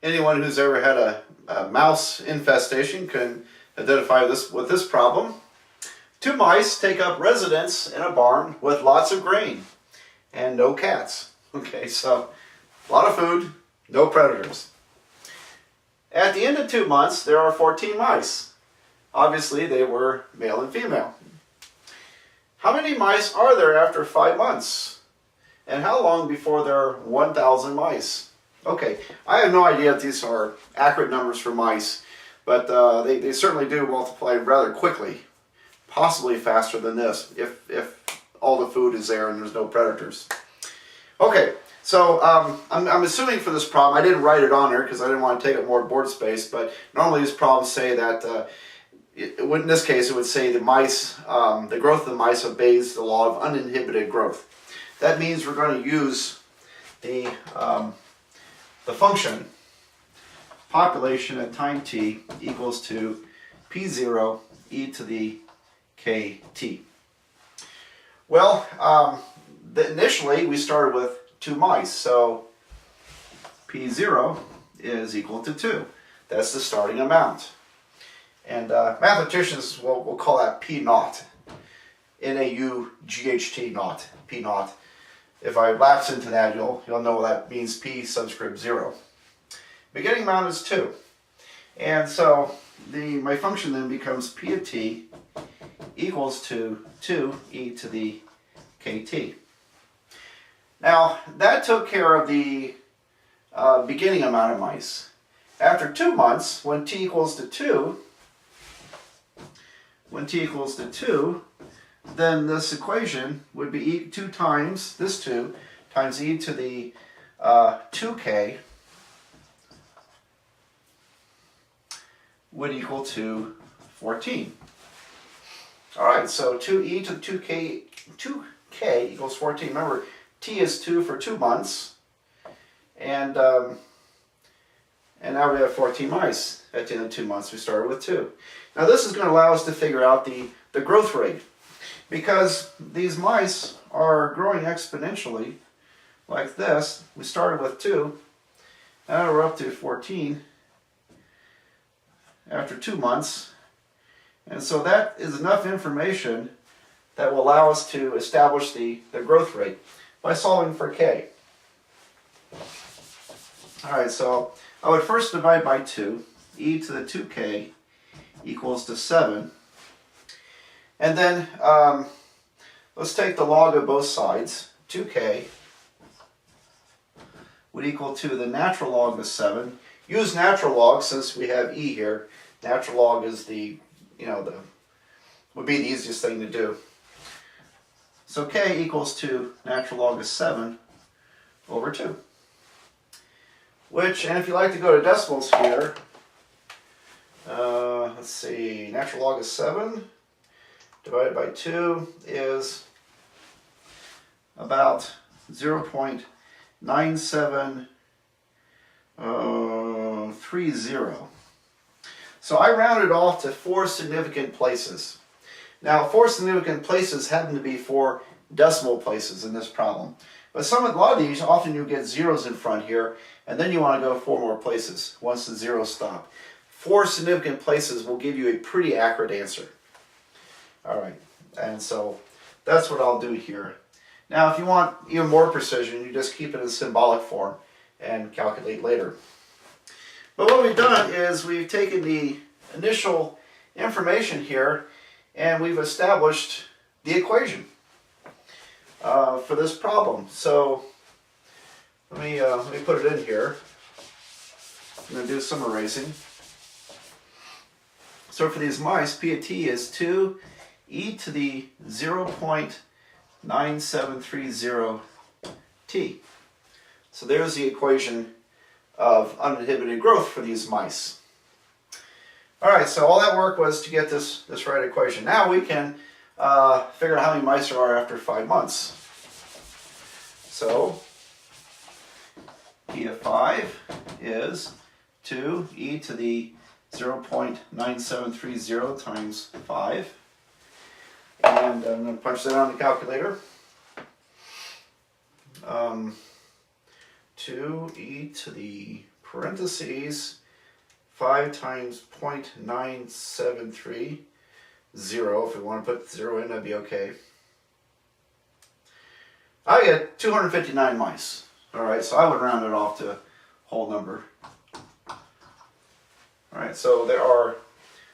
Anyone who's ever had a mouse infestation can identify this with this problem. Two mice take up residence in a barn with lots of grain and no cats. Okay, so a lot of food, no predators. At the end of 2 months, there are 14 mice. Obviously, they were male and female. How many mice are there after 5 months? And how long before there are 1,000 mice? Okay, I have no idea if these are accurate numbers for mice, but they certainly do multiply rather quickly, possibly faster than this, if all the food is there and there's no predators. Okay, so I'm assuming for this problem, I didn't write it on there because I didn't want to take up more board space, but normally these problems say that, in this case it would say the mice, the growth of the mice obeys the law of uninhibited growth. That means we're going to use the function population at time t equals to p0 e to the kt. Well, initially we started with 2 mice, so p0 is equal to 2. That's the starting amount. And mathematicians will call that p naught. N-A-U-G-H-T naught, p naught. If I lapse into that, you'll know that means p subscript 0. Beginning amount is 2. And so my function then becomes p of t equals to 2 e to the kt. Now, that took care of the beginning amount of mice. After 2 months, when t equals to 2, then this equation would be 2 times this 2 times e to the 2k would equal to 14. All right, so 2e to the 2k equals 14. Remember, t is 2 for 2 months, and now we have 14 mice at the end of 2 months. We started with 2. Now this is going to allow us to figure out the growth rate, because these mice are growing exponentially like this. We started with 2, now we're up to 14 after 2 months, and so that is enough information that will allow us to establish the growth rate by solving for k. Alright, so I would first divide by 2. E to the 2k equals to 7. And then let's take the log of both sides. 2k would equal to the natural log of 7. Use natural log since we have e here. Natural log is would be the easiest thing to do. So k equals to natural log of 7 over 2. Which, and if you like to go to decimals here, let's see, natural log of 7 divided by 2 is about 0.9730. So I rounded off to 4 significant places. Now, 4 significant places happen to be 4 decimal places in this problem. But a lot of these, often you get zeros in front here, and then you want to go 4 more places once the zeros stop. 4 significant places will give you a pretty accurate answer. Alright, and so that's what I'll do here. Now, if you want even more precision, you just keep it in symbolic form and calculate later. But what we've done is we've taken the initial information here and we've established the equation for this problem. So let me put it in here. I'm going to do some erasing. So for these mice, p of t is 2 e to the 0.9730 t. So there's the equation of uninhibited growth for these mice. Alright, so all that work was to get this right equation. Now we can figure out how many mice there are after 5 months. So p of 5 is 2 e to the 0.9730 times 5. And I'm going to punch that on the calculator. 2 e to the parentheses, 5 times 0.973, 0. If we want to put 0 in, that'd be okay. I get 259 mice. Alright, so I would round it off to a whole number. Alright, so there are